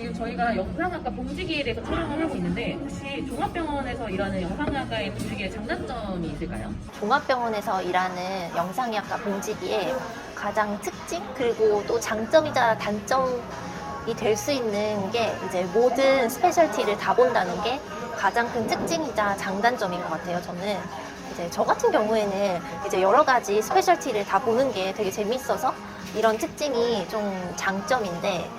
지금 저희가 영상학과 봉지기에 대해서 촬영을 하고 있는데 혹시 종합병원에서 일하는 영상학과의 봉지기의 장단점이 있을까요? 종합병원에서 일하는 영상의학과 봉지기의 가장 특징 그리고 또 장점이자 단점이 될 수 있는 게 이제 모든 스페셜티를 다 본다는 게 가장 큰 특징이자 장단점인 것 같아요. 저는 이제 저 같은 경우에는 이제 여러 가지 스페셜티를 다 보는 게 되게 재밌어서 이런 특징이 좀 장점인데,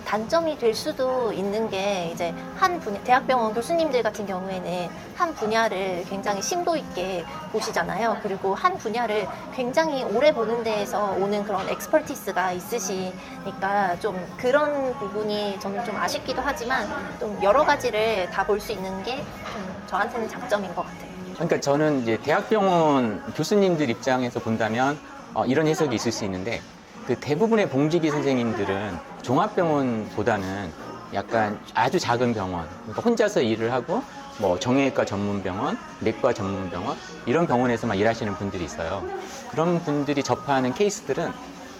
단점이 될 수도 있는 게 이제 한 분야, 대학병원 교수님들 같은 경우에는 한 분야를 굉장히 심도 있게 보시잖아요. 그리고 한 분야를 굉장히 오래 보는 데에서 오는 그런 엑스퍼티스가 있으시니까 좀 그런 부분이 저는 좀 아쉽기도 하지만 좀 여러 가지를 다 볼 수 있는 게 좀 저한테는 장점인 것 같아요. 그러니까 저는 이제 대학병원 교수님들 입장에서 본다면 이런 해석이 있을 수 있는데, 그 대부분의 봉지기 선생님들은 종합병원보다는 약간 아주 작은 병원, 그러니까 혼자서 일을 하고 뭐 정형외과 전문병원, 내과 전문병원 이런 병원에서만 일하시는 분들이 있어요. 그런 분들이 접하는 케이스들은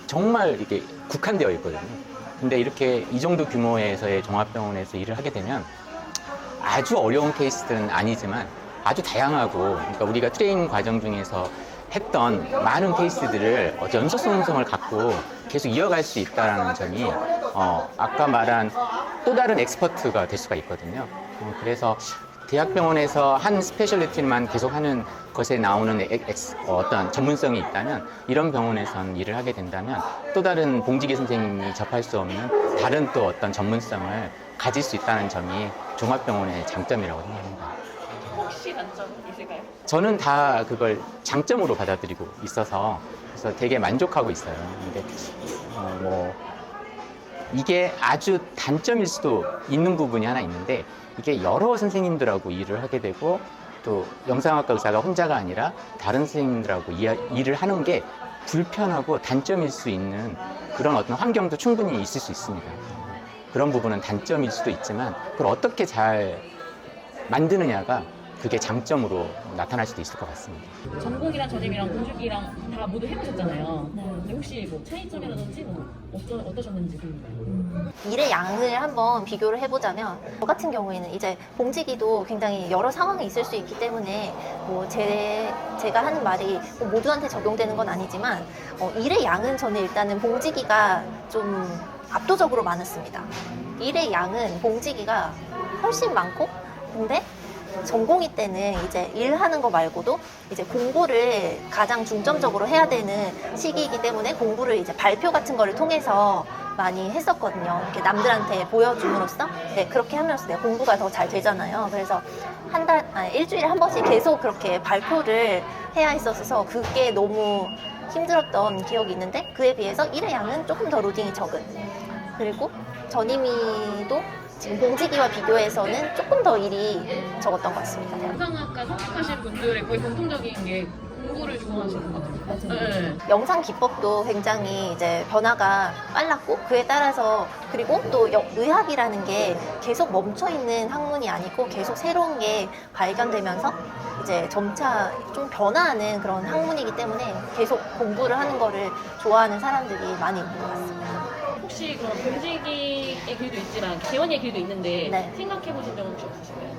정말 이렇게 국한되어 있거든요. 근데 이렇게 이 정도 규모에서의 종합병원에서 일을 하게 되면 아주 어려운 케이스들은 아니지만 아주 다양하고, 그러니까 우리가 트레이닝 과정 중에서 했던 많은 케이스들을 연속성을 갖고 계속 이어갈 수 있다는 점이 아까 말한 또 다른 엑스퍼트가 될 수가 있거든요. 그래서 대학병원에서 한 스페셜리티만 계속 하는 것에 나오는 어떤 전문성이 있다면, 이런 병원에선 일을 하게 된다면 또 다른 봉지기 선생님이 접할 수 없는 다른 또 어떤 전문성을 가질 수 있다는 점이 종합병원의 장점이라고 생각합니다. 혹시 단점은 있을까요? 저는 다 그걸 장점으로 받아들이고 있어서 그래서 되게 만족하고 있어요. 근데 뭐 이게 아주 단점일 수도 있는 부분이 하나 있는데, 이게 여러 선생님들하고 일을 하게 되고 또 영상학과 의사가 혼자가 아니라 다른 선생님들하고 일을 하는 게 불편하고 단점일 수 있는 그런 어떤 환경도 충분히 있을 수 있습니다. 그런 부분은 단점일 수도 있지만 그걸 어떻게 잘 만드느냐가 그게 장점으로 나타날 수도 있을 것 같습니다. 전공이랑 전임이랑 봉지기랑 다 모두 해보셨잖아요. 근데 혹시 뭐 차이점이라든지 뭐 어떠셨는지 궁금해요. 일의 양을 한번 비교를 해보자면, 저 같은 경우에는 이제 봉지기도 굉장히 여러 상황이 있을 수 있기 때문에 뭐 제가 하는 말이 뭐 모두한테 적용되는 건 아니지만 일의 양은 저는 일단은 봉지기가 좀 압도적으로 많았습니다. 일의 양은 봉지기가 훨씬 많고, 근데 전공의 때는 이제 일하는 거 말고도 이제 공부를 가장 중점적으로 해야 되는 시기이기 때문에 공부를 이제 발표 같은 거를 통해서 많이 했었거든요. 이렇게 남들한테 보여줌으로써 그렇게 하면서 내 공부가 더 잘 되잖아요. 그래서 일주일에 한 번씩 계속 그렇게 발표를 해야 했었어서 그게 너무 힘들었던 기억이 있는데, 그에 비해서 일의 양은 조금 더 로딩이 적은, 그리고 전임이도 지금 봉지기와 비교해서는 조금 더 일이 적었던 것 같습니다. 영상학과 선택하신 분들의 거의 공통적인 게 공부를 좋아하시는 것 같아요. 네. 영상 기법도 굉장히 이제 변화가 빨랐고, 그에 따라서 그리고 또 의학이라는 게 계속 멈춰 있는 학문이 아니고 계속 새로운 게 발견되면서 이제 점차 좀 변화하는 그런 학문이기 때문에 계속 공부를 하는 거를 좋아하는 사람들이 많이 있는 것 같습니다. 혹시 그럼 봉지기의 길도 있지만 개원의 길도 있는데 네. 생각해보신 적은 혹시 없으신가요?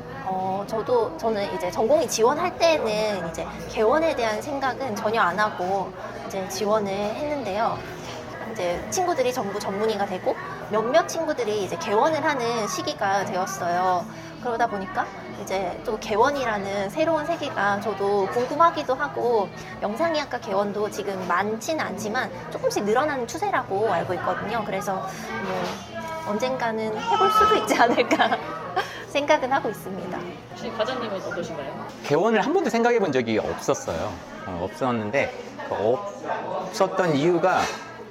저는 이제 전공이 지원할 때는 이제 개원에 대한 생각은 전혀 안 하고 이제 지원을 했는데요. 이제 친구들이 전부 전문의가 되고 몇몇 친구들이 이제 개원을 하는 시기가 되었어요. 그러다 보니까 이제 또 개원이라는 새로운 세계가 저도 궁금하기도 하고, 영상의학과 개원도 지금 많지는 않지만 조금씩 늘어나는 추세라고 알고 있거든요. 그래서 뭐 언젠가는 해볼 수도 있지 않을까 생각은 하고 있습니다. 혹시 과장님은 어떠신가요? 개원을 한 번도 생각해 본 적이 없었어요. 없었는데 없었던 이유가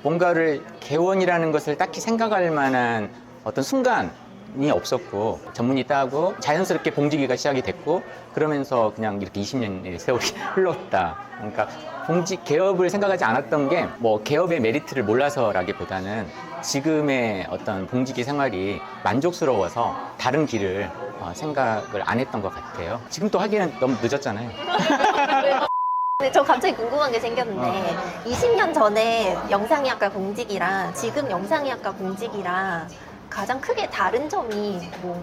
뭔가를 개원이라는 것을 딱히 생각할 만한 어떤 순간이 없었고, 전문의 따고 자연스럽게 봉지기가 시작이 됐고, 그러면서 그냥 이렇게 20년의 세월이 흘렀다. 그러니까 개업을 생각하지 않았던 게 뭐 개업의 메리트를 몰라서라기보다는 지금의 어떤 봉지기 생활이 만족스러워서 다른 길을 생각을 안 했던 것 같아요. 지금 또 하기는 너무 늦었잖아요. 근데 저 갑자기 궁금한 게 생겼는데 20년 전에 영상의학과 봉지기랑 지금 영상의학과 봉지기랑 가장 크게 다른 점이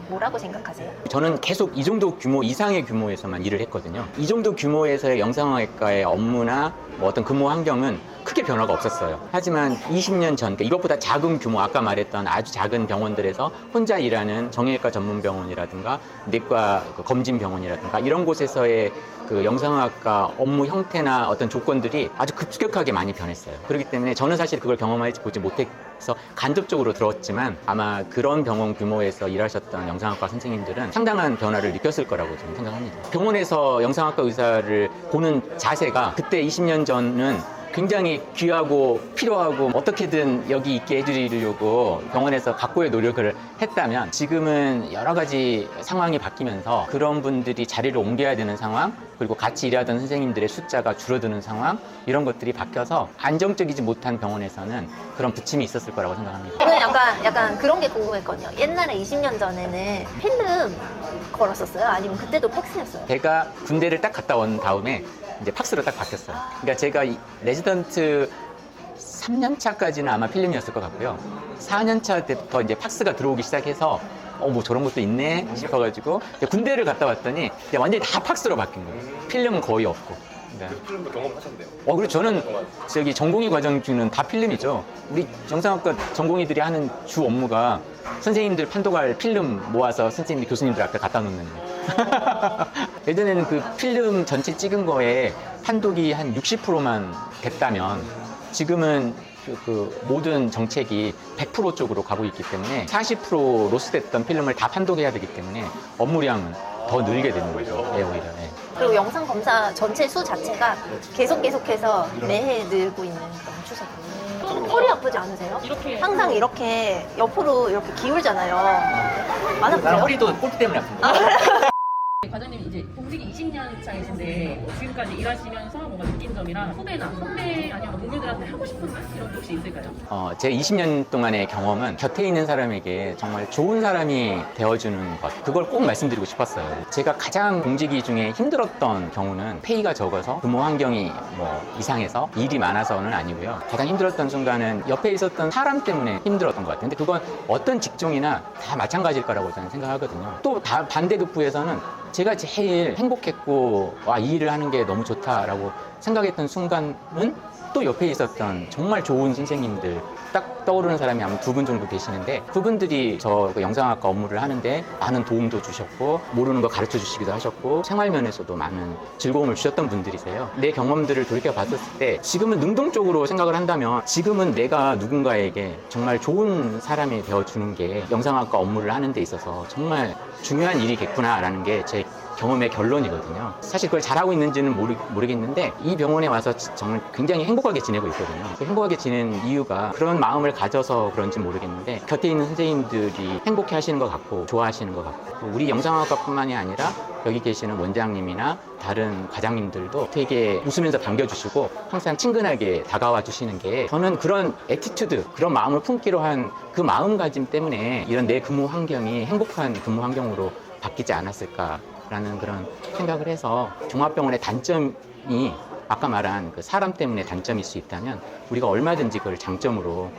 뭐라고 생각하세요? 저는 계속 이 정도 규모 이상의 규모에서만 일을 했거든요. 이 정도 규모에서의 영상학과의 업무나 뭐 어떤 근무 환경은 크게 변화가 없었어요. 하지만 20년 전, 그러니까 이것보다 작은 규모, 아까 말했던 아주 작은 병원들에서 혼자 일하는 정형외과 전문 병원이라든가 내과 검진 병원이라든가 이런 곳에서의 그 영상학과 업무 형태나 어떤 조건들이 아주 급격하게 많이 변했어요. 그렇기 때문에 저는 사실 그걸 경험하지 보지 못해서 간접적으로 들었지만 아마 그런 병원 규모에서 일하셨던 영상학과 선생님들은 상당한 변화를 느꼈을 거라고 저는 생각합니다. 병원에서 영상학과 의사를 보는 자세가 그때 20년 전은 굉장히 귀하고 필요하고 어떻게든 여기 있게 해드리려고 병원에서 각고의 노력을 했다면 지금은 여러 가지 상황이 바뀌면서 그런 분들이 자리를 옮겨야 되는 상황, 그리고 같이 일하던 선생님들의 숫자가 줄어드는 상황, 이런 것들이 바뀌어서 안정적이지 못한 병원에서는 그런 부침이 있었을 거라고 생각합니다. 저는 약간 그런 게 궁금했거든요. 옛날에 20년 전에는 필름 걸었었어요? 아니면 그때도 팩스였어요? 제가 군대를 딱 갔다 온 다음에 이제 팍스로 딱 바뀌었어요. 그러니까 제가 이 레지던트 3년 차까지는 아마 필름이었을 것 같고요. 4년 차 때부터 이제 팍스가 들어오기 시작해서 뭐 저런 것도 있네 싶어가지고 군대를 갔다 왔더니 이제 완전히 다 팍스로 바뀐 거예요. 필름은 거의 없고. 네. 필름도 경험하셨네요. 그리고 저는 저기 전공의 과정 중은 다 필름이죠. 우리 영상학과 전공의들이 하는 주 업무가 선생님들 판독할 필름 모아서 선생님들, 교수님들 앞에 갖다 놓는 거예요. 예전에는 그 필름 전체 찍은 거에 판독이 한 60%만 됐다면 지금은 그 모든 정책이 100% 쪽으로 가고 있기 때문에 40% 로스됐던 필름을 다 판독해야 되기 때문에 업무량은 더 늘게 되는 거죠. 네, 오히려. 네. 그리고 영상 검사 전체 수 자체가 계속해서 매해 늘고 있는 그런 추세거든요. 허리 아프지 않으세요? 이렇게 항상 이렇게 옆으로 이렇게 기울잖아요. 안 아프세요? 허리도 골프 때문에 아픈데. 과장님 이제 공직이 20년 차이신데 지금까지 일하시면서 뭔가 느낀 점이랑 후배나 선배 아니면 동료들한테 하고 싶은 말 이런 게 혹시 있을까요? 제 20년 동안의 경험은 곁에 있는 사람에게 정말 좋은 사람이 되어주는 것, 그걸 꼭 말씀드리고 싶었어요. 제가 가장 공직이 중에 힘들었던 경우는 페이가 적어서 근무 환경이 뭐 이상해서 일이 많아서는 아니고요. 가장 힘들었던 순간은 옆에 있었던 사람 때문에 힘들었던 것 같아요. 근데 그건 어떤 직종이나 다 마찬가지일 거라고 저는 생각하거든요. 또 반대급부에서는 제가 제일 행복했고 이 일을 하는 게 너무 좋다라고 생각했던 순간은 또 옆에 있었던 정말 좋은 선생님들, 딱 떠오르는 사람이 아마 2분 정도 계시는데 그분들이 저 영상학과 업무를 하는데 많은 도움도 주셨고 모르는 거 가르쳐 주시기도 하셨고 생활 면에서도 많은 즐거움을 주셨던 분들이세요. 내 경험들을 돌이켜봤을 때 지금은 능동적으로 생각을 한다면 지금은 내가 누군가에게 정말 좋은 사람이 되어주는 게 영상학과 업무를 하는 데 있어서 정말 중요한 일이겠구나라는 게 제 경험의 결론이거든요. 사실 그걸 잘하고 있는지는 모르겠는데 이 병원에 와서 정말 굉장히 행복하게 지내고 있거든요. 행복하게 지내는 이유가 그런 마음을 가져서 그런지 모르겠는데 곁에 있는 선생님들이 행복해 하시는 것 같고 좋아하시는 것 같고 우리 영상학과뿐만이 아니라 여기 계시는 원장님이나 다른 과장님들도 되게 웃으면서 반겨주시고 항상 친근하게 다가와 주시는 게 저는 그런 애티튜드, 그런 마음을 품기로 한 그 마음가짐 때문에 이런 내 근무 환경이 행복한 근무 환경으로 바뀌지 않았을까라는 그런 생각을 해서 종합병원의 단점이 아까 말한 그 사람 때문에 단점일 수 있다면 우리가 얼마든지 그걸 장점으로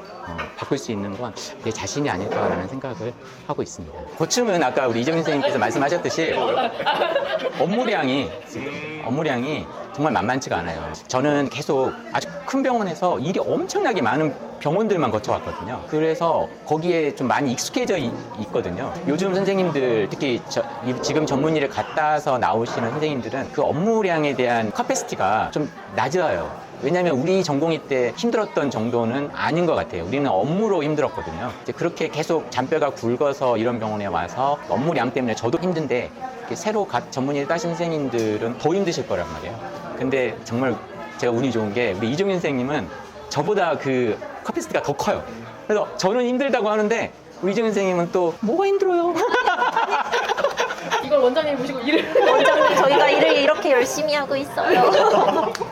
바꿀 수 있는 건 내 자신이 아닐까라는 생각을 하고 있습니다. 고충은 아까 우리 이정민 선생님께서 말씀하셨듯이 업무량이 정말 만만치가 않아요. 저는 계속 아주 큰 병원에서 일이 엄청나게 많은 병원들만 거쳐왔거든요. 그래서 거기에 좀 많이 익숙해져 있거든요. 요즘 선생님들, 특히 지금 전문의를 갔다서 나오시는 선생님들은 그 업무량에 대한 커패시티가 좀 낮아요. 왜냐하면 우리 전공의 때 힘들었던 정도는 아닌 것 같아요. 우리는 업무로 힘들었거든요. 이제 그렇게 계속 잔뼈가 굵어서 이런 병원에 와서 업무량 때문에 저도 힘든데 새로 전문의를 따신 선생님들은 더 힘드실 거란 말이에요. 근데 정말 제가 운이 좋은 게 우리 이종윤 선생님은 저보다 그 커피스트가 더 커요. 그래서 저는 힘들다고 하는데 우리 이종윤 선생님은 또 뭐가 힘들어요? 이걸 원장님 보시고 원장님 저희가 일을 이렇게 열심히 하고 있어요.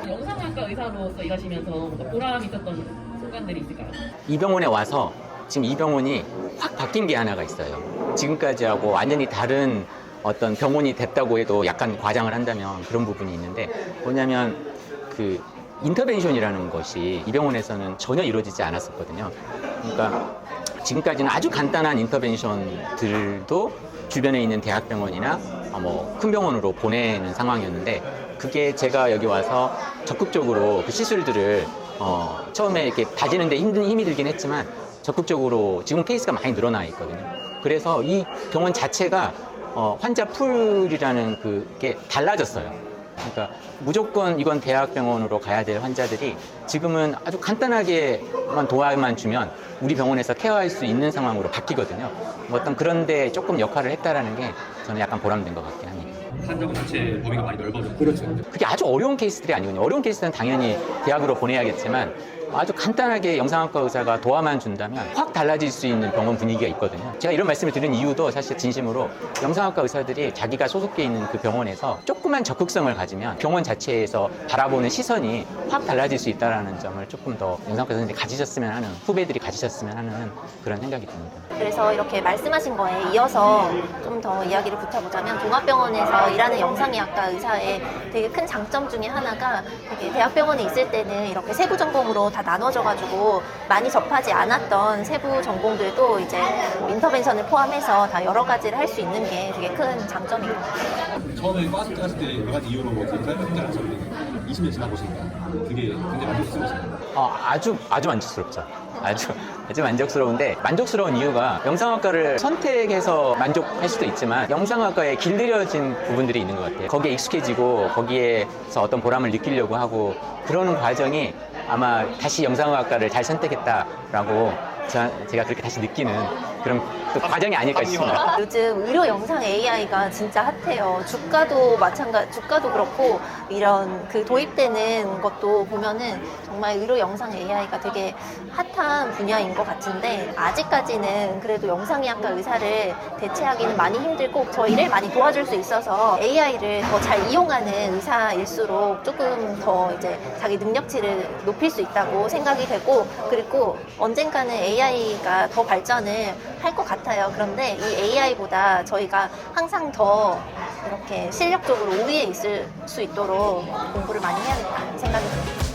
영상학과 의사로서 일하시면서 뭔가 보람이 있었던 순간들이 있을까요? 이 병원에 와서 지금 이 병원이 확 바뀐 게 하나가 있어요. 지금까지하고 완전히 다른 어떤 병원이 됐다고 해도 약간 과장을 한다면 그런 부분이 있는데 뭐냐면 그 인터벤션이라는 것이 이 병원에서는 전혀 이루어지지 않았었거든요. 그러니까 지금까지는 아주 간단한 인터벤션들도 주변에 있는 대학병원이나 뭐 큰 병원으로 보내는 상황이었는데, 그게 제가 여기 와서 적극적으로 그 시술들을 처음에 이렇게 다지는데 힘이 들긴 했지만 적극적으로 지금 케이스가 많이 늘어나 있거든요. 그래서 이 병원 자체가 환자 풀이라는 그게 달라졌어요. 그러니까 무조건 이건 대학병원으로 가야 될 환자들이 지금은 아주 간단하게만 도와만 주면 우리 병원에서 케어할 수 있는 상황으로 바뀌거든요. 뭐 어떤 그런데 조금 역할을 했다라는 게 저는 약간 보람된 것 같긴 합니다. 환자분 자체 범위가 많이 넓어졌고. 그렇죠. 그게 아주 어려운 케이스들이 아니거든요. 어려운 케이스는 당연히 대학으로 보내야겠지만 아주 간단하게 영상학과 의사가 도와만 준다면 확 달라질 수 있는 병원 분위기가 있거든요. 제가 이런 말씀을 드린 이유도 사실 진심으로 영상학과 의사들이 자기가 소속돼 있는 그 병원에서 조그만 적극성을 가지면 병원 자체에서 바라보는 시선이 확 달라질 수 있다는 점을 조금 더 영상학과 의사들이 가지셨으면 하는, 후배들이 가지셨으면 하는 그런 생각이 듭니다. 그래서 이렇게 말씀하신 거에 이어서 좀 더 이야기를 붙여보자면, 종합병원에서 일하는 영상의학과 의사의 되게 큰 장점 중에 하나가, 되게 대학병원에 있을 때는 이렇게 세부 전공으로 다 나눠져가지고 많이 접하지 않았던 세부 전공들도 이제 뭐 인터벤션을 포함해서 다 여러 가지를 할 수 있는 게 되게 큰 장점인 것 같아요. 처음에 빠질 갔을 때 여러 가지 이유로 뭐 기타 했지 않았었는데 20년 지나 보시니까 그게 굉장히 만족스러우신가요? 아주 만족스럽죠. 아주 만족스러운데, 만족스러운 이유가 영상학과를 선택해서 만족할 수도 있지만 영상학과에 길들여진 부분들이 있는 것 같아요. 거기에 익숙해지고 거기에서 어떤 보람을 느끼려고 하고 그러는 과정이 아마 다시 영상학과를 잘 선택했다라고 제가 그렇게 다시 느끼는 그런 또 과정이 아닐까 싶습니다. 요즘 의료 영상 AI가 진짜 핫해요. 주가도 그렇고, 이런 그 도입되는 것도 보면은 정말 의료 영상 AI가 되게 핫한 분야인 것 같은데, 아직까지는 그래도 영상의학과 의사를 대체하기는 많이 힘들고 저희를 많이 도와줄 수 있어서 AI를 더 잘 이용하는 의사일수록 조금 더 이제 자기 능력치를 높일 수 있다고 생각이 되고, 그리고 언젠가는 AI가 더 발전을 할 것 같아요. 그런데 이 AI보다 저희가 항상 더 이렇게 실력적으로 우위에 있을 수 있도록 공부를 많이 해야겠다 생각이 듭니다.